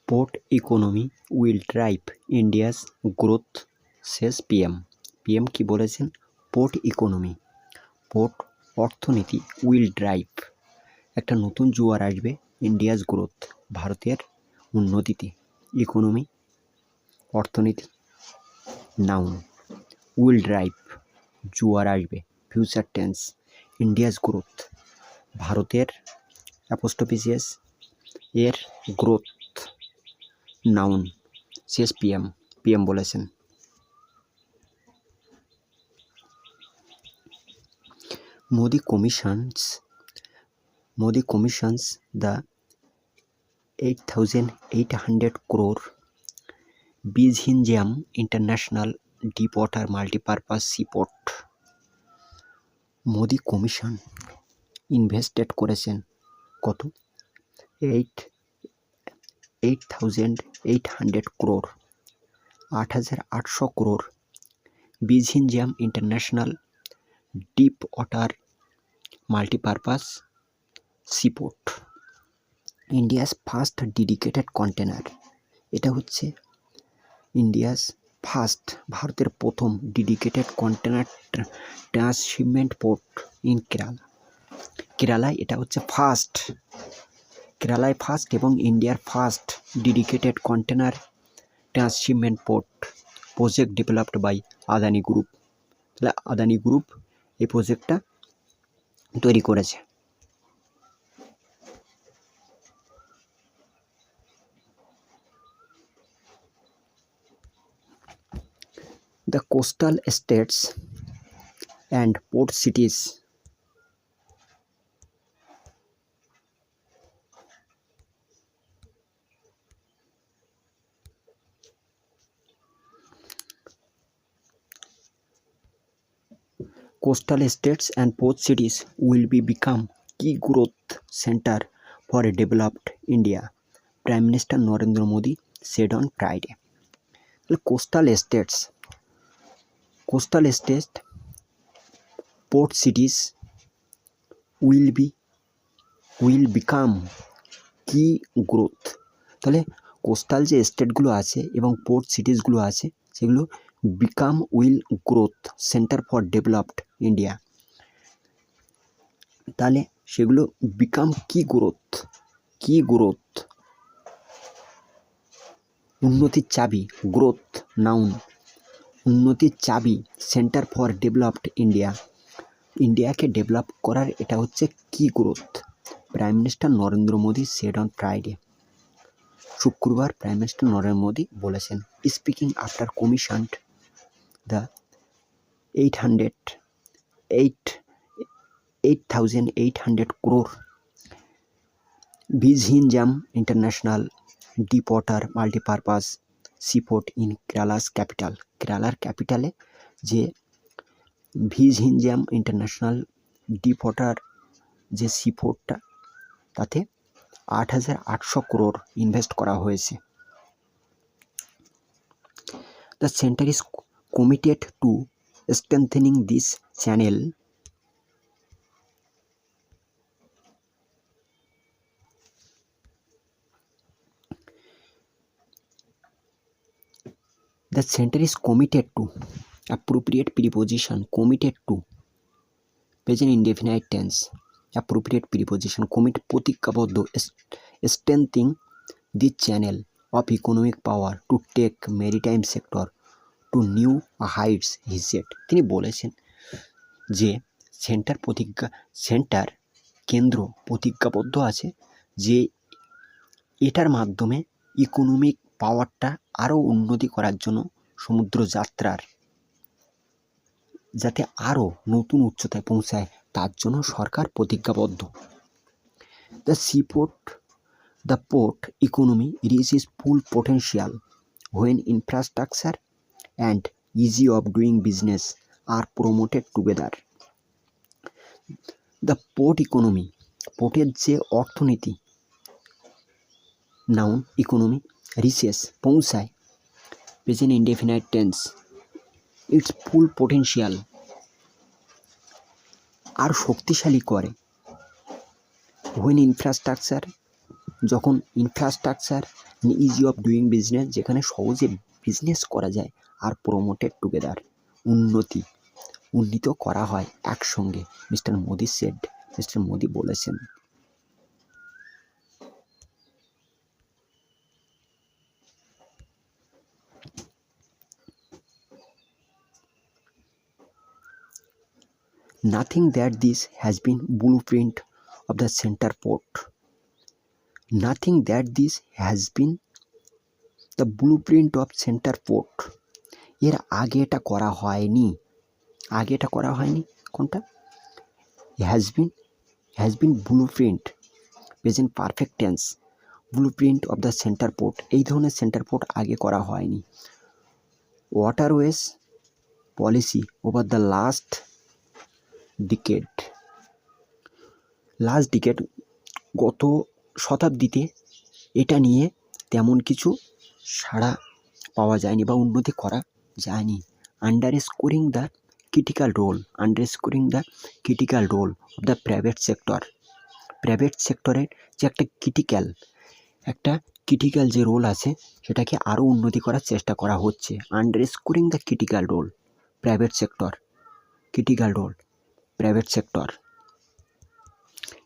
Port economy will drive India's growth, শেষ PM. PM কি বলেছেন? পোর্ট ইকোনমি, পোর্ট অর্থনীতি উইল ড্রাইভ, একটা নতুন জোয়ার আসবে ইন্ডিয়াস গ্রোথ, ভারতের উন্নতিতে। ইকোনমি অর্থনীতি, নাউন, উইল ড্রাইভ জোয়ার আসবে, ফিউচার টেন্স, ইন্ডিয়াস গ্রোথ ভারতের অ্যাপোস্ট্রোফি এর গ্রোথ, নাউন, শেষ পিএম। পিএম বলেছেন। Modi commissions the 8,800 crore Vizhinjam International Deepwater Multipurpose Seaport। Modi commission invested করেছেন কত? 8,800 crore, 8,800 crore Vizhinjam International deep water multipurpose seaport, India's first dedicated container. এটা হচ্ছে India's first, ভারতের প্রথম dedicated container transshipment port in Kerala. কেরালায় এটা হচ্ছে ফার্স্ট, কেরালায় ফার্স্ট এবং ইন্ডিয়ার first dedicated container transshipment port, project developed by Adani group. তাহলে আদানি গ্রুপ এই প্রজেক্টটা তৈরি করেছে। The coastal states and port cities will become key growth center for a developed India, Prime Minister Narendra Modi said on Friday. Coastal states, port cities will become key growth। তাহলে coastal যে স্টেটগুলো আছে এবং port সিটিসগুলো আছে সেগুলো become will growth centre for developed India. তাহলে সেগুলো become কি growth, উন্নতির চাবি, গ্রোথ নাউন, উন্নতির চাবি, সেন্টার ফর ডেভেলপড ইন্ডিয়া, ইন্ডিয়াকে ডেভেলপ করার এটা হচ্ছে কি growth. Prime minister Narendra Modi said on Friday, শুক্রবার প্রাইম মিনিস্টার নরেন্দ্র মোদী বলেছেন। Speaking after commissioned the 8,800 crore Vizhinjam International Deepwater Multipurpose Seaport in Kerala's capital। কেরালার ক্যাপিটালে যে ভিজহিনজাম ইন্টারন্যাশনাল ডিপওয়াটার যে সিপোর্টটা, তাতে 8,800 crore ইনভেস্ট করা হয়েছে। The centre is committed two strengthening this channel appropriate preposition, committed to present indefinite tense, appropriate preposition, commit প্রতিজ্ঞাবদ্ধ, strengthening the channel of economic power to take maritime sector to new heights, he said। তিনি বলেছেন যে কেন্দ্র প্রতিজ্ঞাবদ্ধ আছে যে এটার মাধ্যমে ইকোনমিক পাওয়ারটা আরও উন্নতি করার জন্য, সমুদ্র যাত্রার যাতে আরও নতুন উচ্চতায় পৌঁছায় তার জন্য সরকার প্রতিজ্ঞাবদ্ধ। The port economy reaches full potential when infrastructure and ease of doing business are promoted together। The port economy, পোর্টের যে অর্থনীতি, নাউন, ইকোনমি, রিচেস পৌঁছায়, present indefinite tense, its full potential আর শক্তিশালী করে, হোয়েন ইনফ্রাস্ট্রাকচার যখন infrastructure ease of doing business, যেখানে সহজে বিজনেস করা যায়, আর প্রমোটেড টুগেদার, উন্নীত করা হয় একসঙ্গে। মিস্টার মোদি বলেছেন। Nothing that this has been blueprint of the center port. Nothing that this has been the blueprint of center port. এর আগে এটা করা হয়নি। কোনটা? has been blueprint, present perfect tense, blueprint of the center port। এই ধরনের centre port আগে করা হয়নি। Waterways policy over the last decade, গত শতাব্দীতে এটা নিয়ে তেমন কিছু সাড়া পাওয়া যায়নি বা উন্নতি করা যায়নি। Underscoring the critical role of the private সেক্টরের যে একটা ক্রিটিক্যাল যে রোল আছে, সেটাকে আরও উন্নতি করার চেষ্টা করা হচ্ছে। Underscoring the critical role private sector.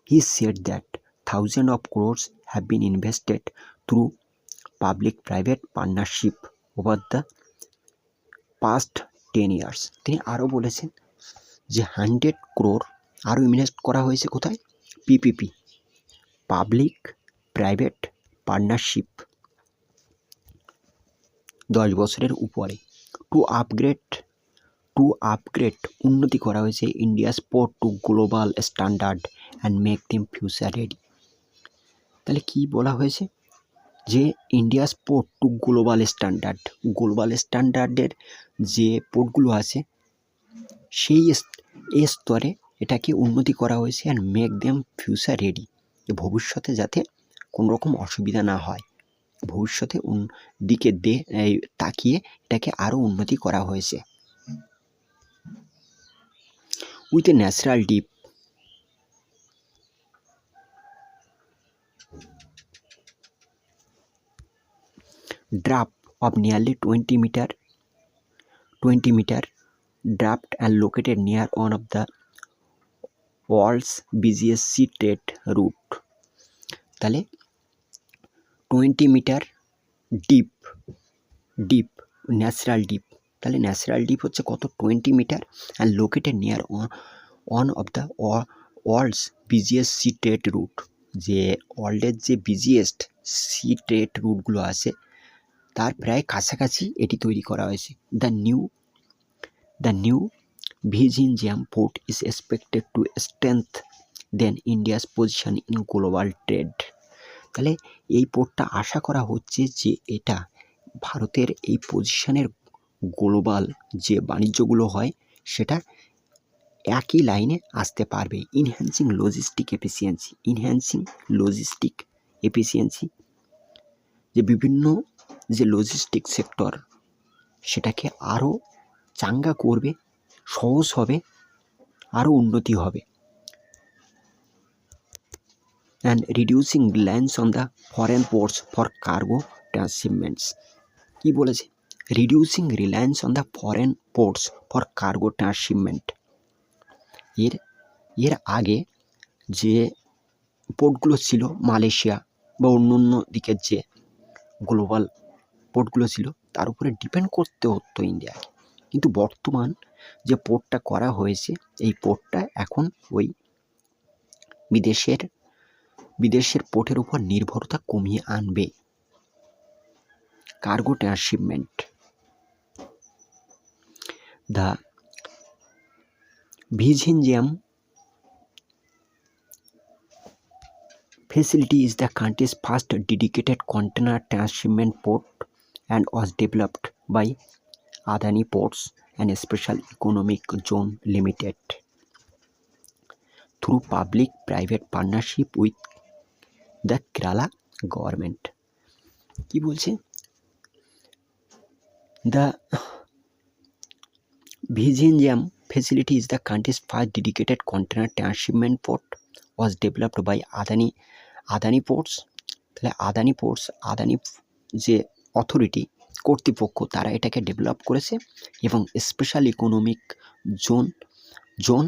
He said that thousands of crores have been invested through public-private partnership over the past 10 years। তিনি আরও বলেছেন যে 100 crore আরও ইনভেস্ট করা হয়েছে কোথায়? পিপিপি, পাবলিক প্রাইভেট পার্টনারশিপ, 10 বছরের উপরে। টু আপগ্রেড উন্নতি করা হয়েছে India's port to global standard and make them future ready. তাহলে কি বলা হয়েছে? যে ইন্ডিয়াস পোর্ট টু গ্লোবাল স্ট্যান্ডার্ডের যে পোর্টগুলো আছে, সেই স্তরে এটাকে উন্নতি করা হয়েছে। And make them future ready, ভবিষ্যতে যাতে কোনো রকম অসুবিধা না হয়, ভবিষ্যতে দিকে তাকিয়ে এটাকে আরও উন্নতি করা হয়েছে। With a natural deep, draft of nearly 20 meter draft and located near one of the world's busiest sea trade route। তাহলে 20 মিটার ডিপ ন্যাচারাল ডিপ, তাহলে ন্যাচারাল ডিপ হচ্ছে কত? 20 metre, and located near one of the world's biggest sea trade route, যে ওয়ার্ল্ডের যে busiest sea trade রুটগুলো আছে তার প্রায় কাছাকাছি এটি তৈরি করা হয়েছে। The new Vizhinjam port is expected to strengthen India's position in global trade. তাহলে এই পোর্টটা আশা করা হচ্ছে যে এটা ভারতের এই পজিশনের গ্লোবাল যে বাণিজ্যগুলো হয় সেটা একই লাইনে আসতে পারবে। ইনহ্যান্সিং লজিস্টিক এফিসিয়েন্সি, যে বিভিন্ন যে লজিস্টিক সেক্টর সেটাকে আরও চাঙ্গা করবে, সহজ হবে, আরও উন্নতি হবে। And reducing reliance on the foreign ports for cargo transshipments. কী বলেছে? Reducing reliance on the foreign ports for cargo transshipment. এর আগে যে পোর্টগুলো ছিল মালয়েশিয়া বা অন্য দিকের যে গ্লোবাল পোর্টগুলো ছিল তার উপরে ডিপেন্ড করতে হতো ইন্ডিয়াকে, কিন্তু বর্তমান যে পোর্টটা করা হয়েছে এই পোর্টটা এখন ওই বিদেশের পোর্টের উপর নির্ভরতা কমিয়ে আনবে। Cargo transshipment, the Vizhinjam facility is the country's first dedicated container transshipment port and was developed by Adani Ports and Special Economic Zone Limited through public-private partnership with the Kerala government। কি বলছে? The Vizhinjam facility is the country's first dedicated container transshipment port was developed by Adani Ports তাহলে Adani ports, Adani যে authority কর্তৃপক্ষ তারা এটাকে develop করেছে এবং special economic zone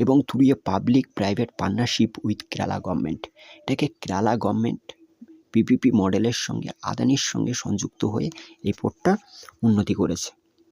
এবং through a public private partnership with Kerala government, এটাকে কেরালা গভর্নমেন্ট পিপিপি মডেলের সঙ্গে আদানির সঙ্গে সংযুক্ত হয়ে এই পোর্টটা উন্নতি করেছে।